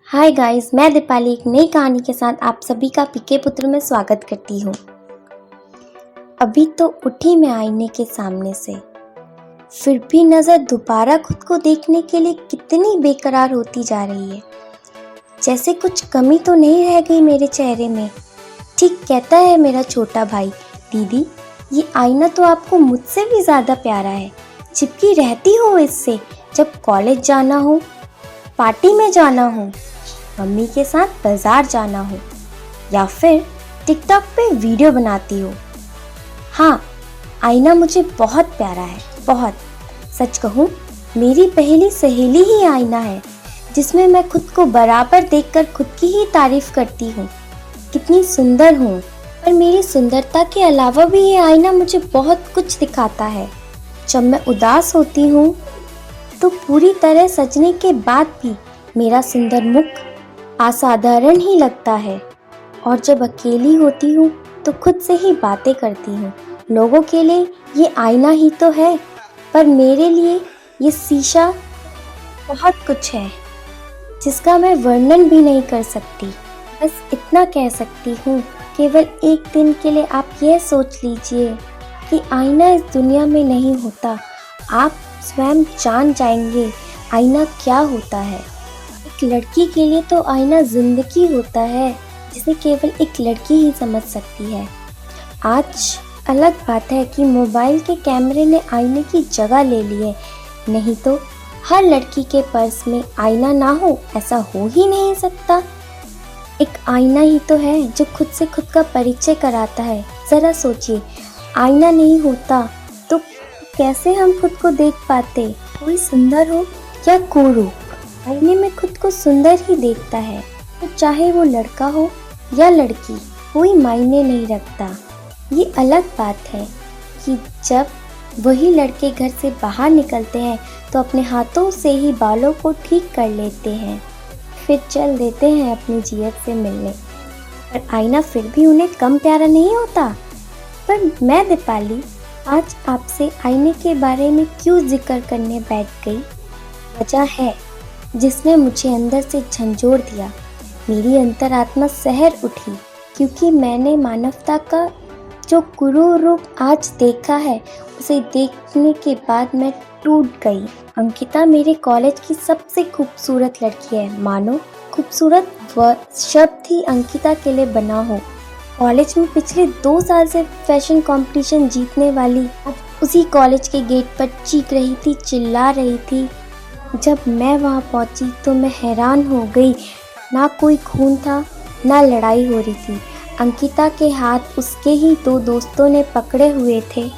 Hi guys, मैं दीपाली एक नई कहानी के साथ आप सभी का पीके पुत्र में स्वागत करती हूँ। अभी तो उठी मैं आईने के सामने से, फिर भी नज़र दोबारा खुद को देखने के लिए कितनी बेकरार होती जा रही है। जैसे कुछ कमी तो नहीं रह गई मेरे चेहरे में। ठीक कहता है मेरा छोटा भाई, दीदी ये आईना तो आपको मुझसे भी ज़्यादा प्यारा है, चिपकी रहती हो इससे जब कॉलेज जाना हो, पार्टी में जाना हो, मम्मी के साथ बाजार जाना हो या फिर टिकटॉक पे वीडियो बनाती हो। हाँ, आईना मुझे बहुत प्यारा है, बहुत। सच कहूँ, मेरी पहली सहेली ही आईना है, जिसमें मैं खुद को बराबर देखकर खुद की ही तारीफ करती हूँ, कितनी सुंदर हूँ। पर मेरी सुंदरता के अलावा भी ये आईना मुझे बहुत कुछ दिखाता है। जब मैं उदास होती हूँ तो पूरी तरह सजने के बाद भी मेरा सुंदर मुख असाधारण ही लगता है, और जब अकेली होती हूँ तो खुद से ही बातें करती हूँ। लोगों के लिए ये आईना ही तो है, पर मेरे लिए ये शीशा बहुत कुछ है जिसका मैं वर्णन भी नहीं कर सकती। बस इतना कह सकती हूँ, केवल एक दिन के लिए आप यह सोच लीजिए कि आईना इस दुनिया में नहीं होता। आप स्वयं जान जाएंगे आईना क्या होता है। एक लड़की के लिए तो आईना जिंदगी होता है, जिसे केवल एक लड़की ही समझ सकती है। आज अलग बात है कि मोबाइल के कैमरे ने आईने की जगह ले ली है, नहीं तो हर लड़की के पर्स में आईना ना हो ऐसा हो ही नहीं सकता। एक आईना ही तो है जो खुद से खुद का परिचय कराता है। जरा सोचिए, आईना नहीं होता तो कैसे हम खुद को देख पाते। कोई सुंदर हो या कुरूप, आईने में खुद को सुंदर ही देखता है, तो चाहे वो लड़का हो या लड़की, कोई मायने नहीं रखता। ये अलग बात है कि जब वही लड़के घर से बाहर निकलते हैं तो अपने हाथों से ही बालों को ठीक कर लेते हैं, फिर चल देते हैं अपनी जियत से मिलने, पर आईना फिर भी उन्हें कम प्यारा नहीं होता। पर मैं दीपाली आज आपसे आईने के बारे में क्यों जिक्र करने बैठ गई, वजह है जिसने मुझे अंदर से झंझोड़ दिया। मेरी अंतरात्मा सहर उठी, क्योंकि मैंने मानवता का जो क्रूर रूप आज देखा है, उसे देखने के बाद मैं टूट गई। अंकिता मेरे कॉलेज की सबसे खूबसूरत लड़की है। मानो खूबसूरत शब्द ही अंकिता के लिए बना हो। कॉलेज में पिछले 2 साल से फैशन कंपटीशन जीतने वाली उसी कॉलेज के गेट पर चीख रही थी, चिल्ला रही थी। जब मैं वहां पहुंची तो मैं हैरान हो गई। ना कोई खून था, ना लड़ाई हो रही थी। अंकिता के हाथ उसके ही 2 दोस्तों ने पकड़े हुए थे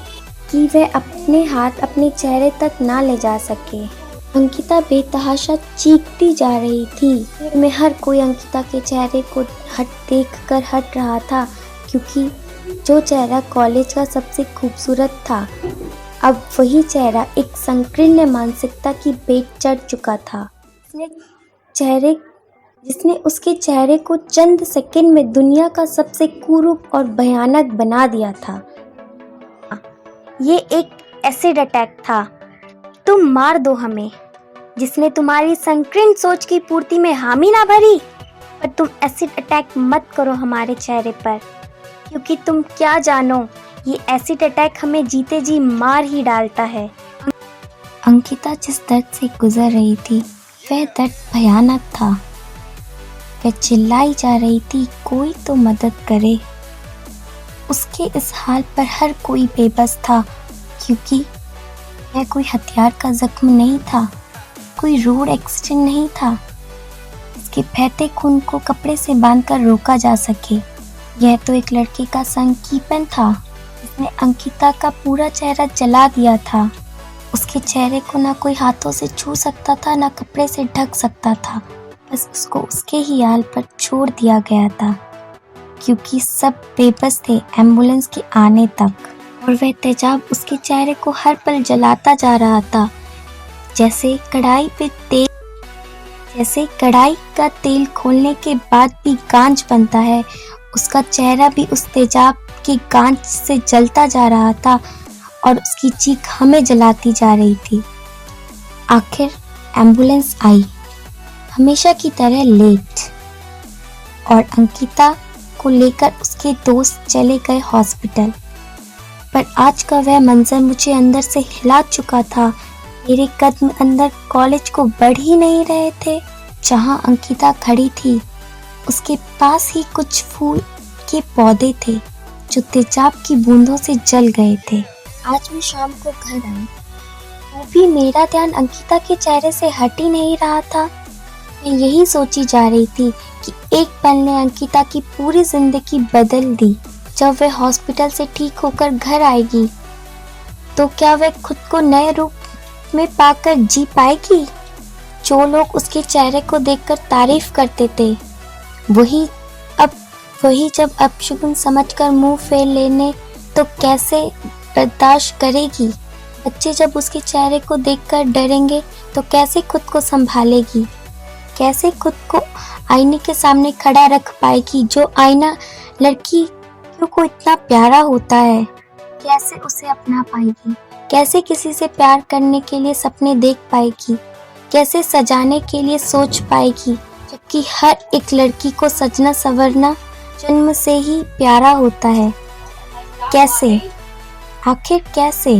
कि वह अपने हाथ अपने चेहरे तक ना ले जा सके। अंकिता बेतहाशा चीखती जा रही थी। मैं हर कोई अंकिता के चेहरे को देखकर हट रहा था, क्योंकि जो चेहरा कॉलेज का सबसे खूबसूरत था, अब वही चेहरा एक संकीर्ण मानसिकता की बेट चढ़ चुका था, जिसने उसके चेहरे को चंद सेकंड में दुनिया का सबसे कुरूप और भयानक बना दिया था। ये एक एसिड अटैक था। तुम मार दो हमें, जिसने तुम्हारी संकीर्ण सोच की पूर्ति में हामी ना भरी, पर तुम एसिड अटैक मत करो हमारे चेहरे पर, क्योंकि तुम क्या जानो, ये एसिड अटैक हमें जीते जी मार ही डालता है। अंकिता जिस दर्द से गुजर रही थी, वह दर्द भयानक था। वह चिल्लाई जा रही थी, कोई तो मदद करे। उसके इस हाल पर हर कोई बेबस था, क्योंकि यह कोई हथियार का जख्म नहीं था, कोई रोड एक्सीडेंट नहीं था इसके बहते खून को कपड़े से बांधकर रोका जा सके। यह तो एक लड़के का संकीर्तन था, जिसने अंकिता का पूरा चेहरा जला दिया था। उसके चेहरे को ना कोई हाथों से छू सकता था, ना कपड़े से ढक सकता था। बस उसको उसके ही हाल पर छोड़ दिया गया था, क्योंकि सब बेबस थे एम्बुलेंस के आने तक, और वह तेजाब उसके चेहरे को हर पल जलाता जा रहा था। जैसे कढ़ाई का तेल खोलने के बाद भी गांच बनता है, उसका चेहरा भी उस तेजाब की गांच से जलता जा रहा था, और उसकी चीख हमें जलाती जा रही थी। आखिर एम्बुलेंस आई। हमेशा की तरह लेट, और अंकिता को लेकर उसके दोस्त चले गए हॉस्पिटल। पर आज का वह मंजर मुझे अंदर से हिला चुका था। मेरे कदम अंदर कॉलेज को बढ़ ही नहीं रहे थे। जहां अंकिता खड़ी थी उसके पास ही कुछ फूल के पौधे थे जो तेजाब की बूंदों से जल गए थे। आज मैं शाम को घर आई, वो भी मेरा ध्यान अंकिता के चेहरे से हट ही नहीं रहा था। मैं यही सोची जा रही थी कि एक पल ने अंकिता की पूरी जिंदगी बदल दी। जब वह हॉस्पिटल से ठीक होकर घर आएगी तो क्या वह खुद को नए रूप में पाकर जी पाएगी? जो लोग उसके चेहरे को देखकर तारीफ करते थे वही जब अपशगुन समझकर मुंह फेर लेने तो कैसे बर्दाश्त करेगी? बच्चे जब उसके चेहरे को देखकर डरेंगे तो कैसे खुद को संभालेगी? कैसे खुद को आईने के सामने खड़ा रख पाएगी? जो आईना लड़की को इतना प्यारा होता है, कैसे उसे अपना पाएगी? कैसे किसी से प्यार करने के लिए सपने देख पाएगी? कैसे सजाने के लिए सोच पाएगी? जबकि हर एक लड़की को सजना संवरना जन्म से ही प्यारा होता है। कैसे? आखिर कैसे?